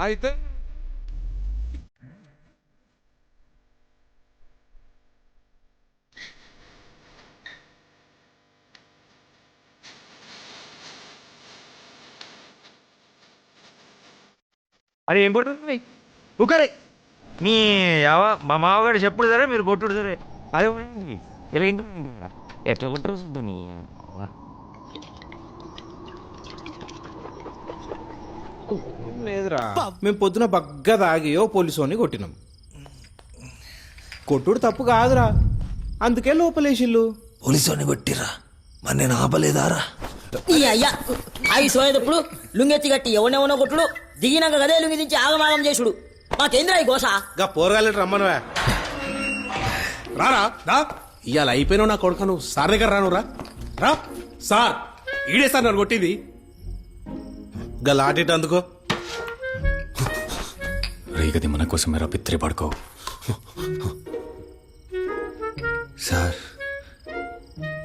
అయితే అది ఏం కొట్టుతుంది ఉకరే మీ మా మామగారు చెప్పుడు సరే మీరు కొట్టుడు సరే అదే ఇలా ఎట్లా కొట్టు నీ లేదురా మేము పొద్దున బగ్గా తాగి ఓ పోలీసు కొట్టినాం. కొట్టుడు తప్పు కాదురా, అందుకే లోపలేసిల్లు. పోలీసు కొట్టిరా మరి నేను ఆపలేదారా? ఈ అయ్యా అవి సోయేటప్పుడు లుంగెత్తి కట్టి ఎవడెవనో కొట్టుడు, దిగినాక గదే లుంగి దించి ఆగమాగం చేసుడు. మాకేంద్రా ఈ గోస? గా పోరగాలి రమ్మనవా రారా రా, ఇవాళ అయిపోయినావు నా కొడుకు. నువ్వు సార్ దగ్గర రాను రా. రా సార్, ఈడే సార్ నన్ను కొట్టింది. గా లాటేట అందుకో. రేగది మన కోసం మేరా పిత్రి పడుకో. సార్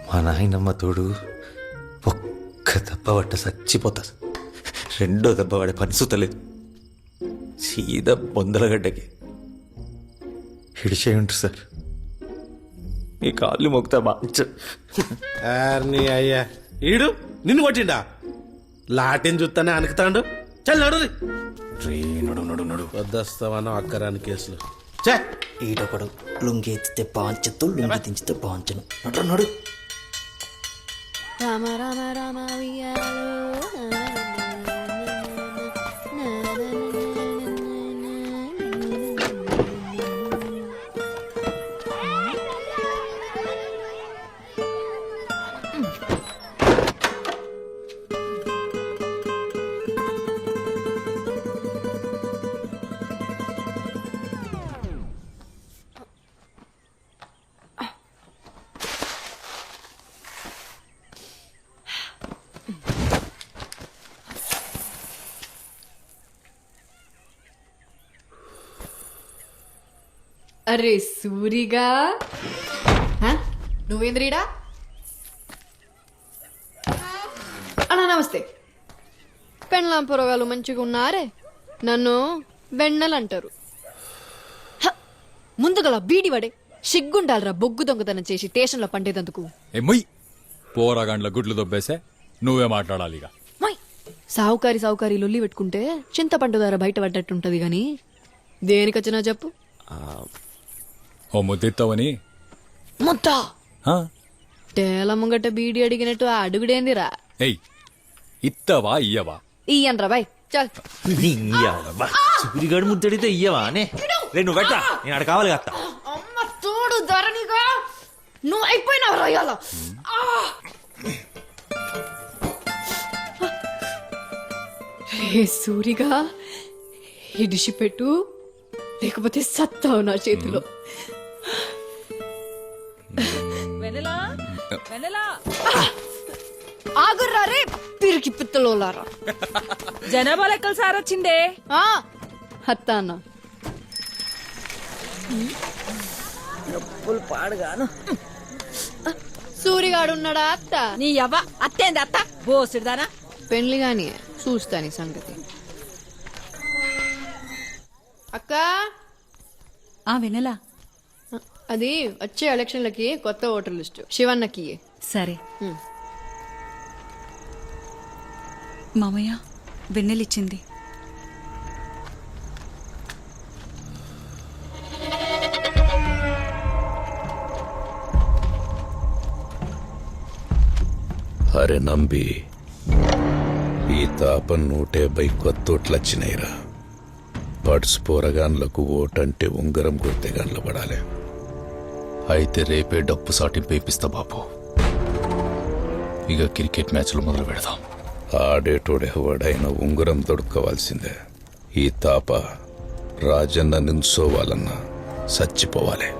మా నాయనమ్మ తోడు ఒక్క దెబ్బ పట్ట చచ్చిపోతా. రెండో దెబ్బ పడే పనిసుతలేదు. సీదా బొందలగడ్డకి హిడిచే ఉంటారు సార్. మీ కాళ్ళు మొక్కుతా బాగా. నీ అయ్యా ఈడు నిన్ను కొట్టిండా? లాటిని చూస్తానే అనుకుతాడు. చల్ నడు రే నడు నడు నడు వద్దస్తావా అక్కరాని కేసులు. ఈడొకడు లుంగి ఎత్తితే పాంచతో లుంగి దించితే పాంచను. నడు నడు. రామ రామ రామ అరే సూరిగా, నువ్వేంద్రీడా? అన్నా నమస్తే. పెండ్లాం పొరగాలు మంచిగా ఉన్నారే, నన్ను బెన్నెలు అంటారు. ముందుగల బీడి వడే సిగ్గుండాలరా బొగ్గు దొంగతనం చేసి స్టేషన్లో పండేదందుకు. ఏమొయ్ పోరాగాండ్ల గుడ్లు దొబ్బేసే నువ్వే మాట్లాడాలి ఇక. సావుకారి లొల్లి పెట్టుకుంటే చింతపండు ధర బయట పడ్డట్టుంటది గాని దేనికొచ్చినా చెప్పు. ఓ ముద్దిస్తావని ముద్ద టేల ముంగట బీడి అడిగినట్టు ఆ అడుగుడేందిరా? ఎయ్ ఇత్తవా ఇయ్యవా? ఇయ్యన్రా బాయ్ చల్. సూరిగాడు ముద్దడితే ఇయ్యవా అనే రేపు నువ్వు పెట్టా, నేను అక్కడ కావాలి కదా. అమ్మ తోడు ధరణిగా నువ్వు అయిపోయినావు రాయాల. సూరిగా ఇడిసిపెట్టు, లేకపోతే సత్తావు నా చేతిలో. ఆగుర్రా రే పిరికి పిత్తలోలారా. జనాభా లెక్కలు సార్ వచ్చిందే. అత్త అన్న పాడుగాను. సూరిగాడున్నాడా అత్త? నీ అవ్వ అత్తేంది అత్త బోసుడుదానా. పెళ్లి గాని చూస్తాని సంగతి. అక్క వెనెలా, అది వచ్చే ఎలక్షన్లకి కొత్త ఓటర్ లిస్టు శివన్నకి. సరే మామయ్య వెన్నెలిచ్చింది. అరే నంబి, ఈ తాప 150 కొత్తోట్లొచ్చినాయిరా. పడ్స్ పోరగాన్లకు ఓటంటే ఉంగరం కొడితే గన్ల పడాలి. అయితే రేపే డప్పు సాటింపు వేపిస్తా బాబు. ఇక క్రికెట్ మ్యాచ్లు మొదలు పెడదాం. ఆడేటోడెవడైనా ఉంగరం దొడుకోవాల్సిందే. ఈ తాప రాజన్న నించోవాలన్నా చచ్చిపోవాలి.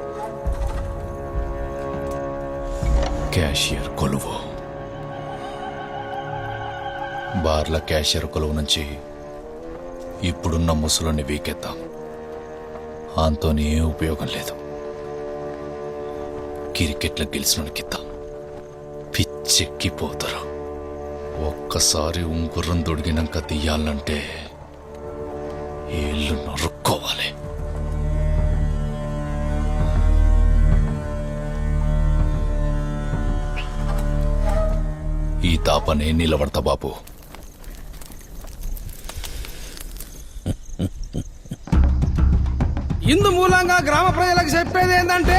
క్యాషియర్ కొలువు బార్ల క్యాషియర్ కొలువు నుంచి ఇప్పుడున్న ముసలుని వీకెత్తాం. ఆంతోని ఏ ఉపయోగం లేదు. క్రికెట్లో గెలిచినోనికిద్దాం. పిచ్చెక్కిపోతారు. ఒక్కసారి ఉంగుర్రం దొడిగినాక తీయాలంటే ఏళ్ళు నరుక్కోవాలి. ఈ తాపనే నిలబడతా బాబు. ఇందు మూలంగా గ్రామ ప్రజలకు చెప్పేది ఏంటంటే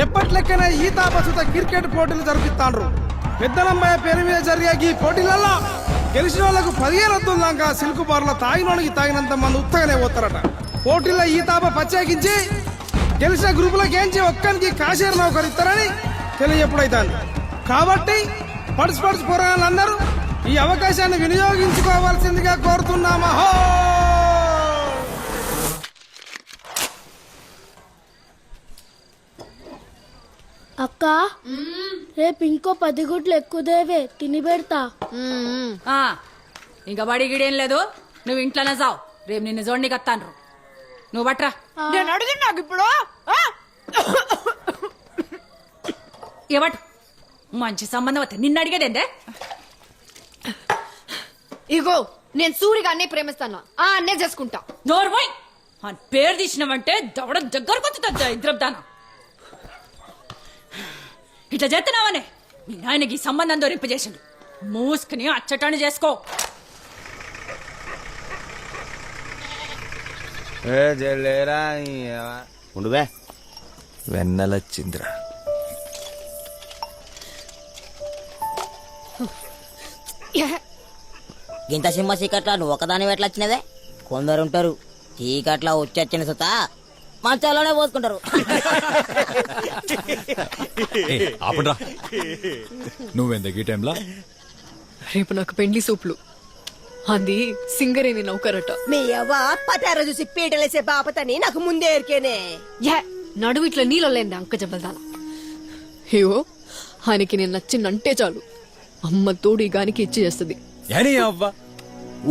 ఎప్పట్లెక్కన ఈ తాపసుత క్రికెట్ పోటీలు జరిపిస్తాండ్రు. పెద్దలమ్మాయి పేరు మీద జరిగే ఈ పోటీలలో గెలిచిన వాళ్ళకు 15 రద్దుల దాకా సిల్క్ బార్లో తాగినోనికి తాగినంత మంది ఉత్తగానే పోతారట. పోటీల్లో ఈ తాప ప్రత్యేకించి గెలిచిన గ్రూపులకు ఏంచి ఒక్కరికి కాషేరు నౌకరు ఇస్తారని తెలియజెప్పుడైతాంది. కాబట్టి పడుచు పోరాళ్ళందరూ ఈ అవకాశాన్ని వినియోగించుకోవాల్సిందిగా కోరుతున్నామా. అక్క రేపు ఇంకో 10 గుడ్లు ఎక్కువదేవే తిని పెడతా. ఇంకా బడి గిడేం లేదు, నువ్వు ఇంట్లోనే చావు. రేపు నిన్ను జోడికి వస్తాను. నువ్వు బట్రా. నేను అడిగి నాకు ఇప్పుడు ఏమట్ మంచి సంబంధం వస్తే నిన్ను అడిగేదేందే? ఇగో నేను సూరిగానే ప్రేమిస్తాను, ఆ అన్నే చేసుకుంటా. నోర్మోయ్ అని పేరు తీసినావంటే దవడ దగ్గరకు వచ్చుతా ఇద్దరుదానా. ఇట్లా చేస్తున్నావనే మీ నాయనకి ఈ సంబంధం దొరింపజేసిండు. మూసుకుని అచ్చటాన్ని చేసుకో. ఉండువే, వెన్నెలొచ్చిందిరా. గింత సింహ చీకట్లా నువ్వు ఒకదాని ఎట్లా వచ్చినదే? కొందరు ఉంటారు చీకట్లా వచ్చి సుతా మంచాలోనే పోసుకుంటారు. ఆపడ్రా. నువ్వెందుకు ఈ టైంలో? రేపు నాకు పెండ్లి సూపులు. అది సింగరేని నౌకరట. మీ అవ్వ పతార చూసి పీటలేసే బాపతని నాకు ముందే ఎరికేనే. నడువు ఇట్లా నీళ్ళలేండి అంక జబ్బల్దాన. అయ్యో ఆయనకి నేను నచ్చిందంటే చాలు, అమ్మ తోడు ఈ గానికి ఇచ్చి చేస్తుంది. ఏనీ అవ్వ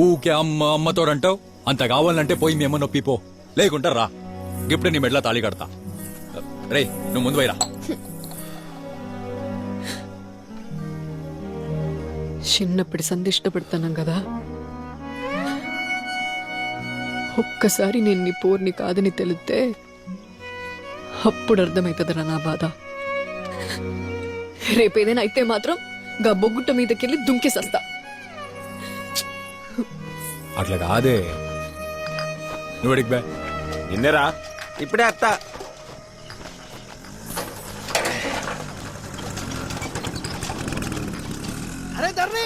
ఊకే అమ్మ అమ్మతోడంటావు. అంత కావాలంటే పోయి మీ అమ్మ నొప్పిపో, లేకుంటా రా. గిఫ్ట్ నీ మెడ్ల తాళి కడతా. రే నువ్వు ముందు పోయిరా. చిన్నప్పటి సందిష్ట పెడతాను కదా, ఒక్కసారి నేను నీ పోర్ని కాదని తెలిస్తే అప్పుడు అర్థమవుతుందిరా నా బాధ. రేపేదైనా అయితే మాత్రం గా బొగ్గుట్ట మీదకెళ్ళి దుంకేసస్తా. అట్లా కాదే. నువ్వు అడిగి బే. నిన్నరా ఇప్పుడే అత్త. అరే ధర్ని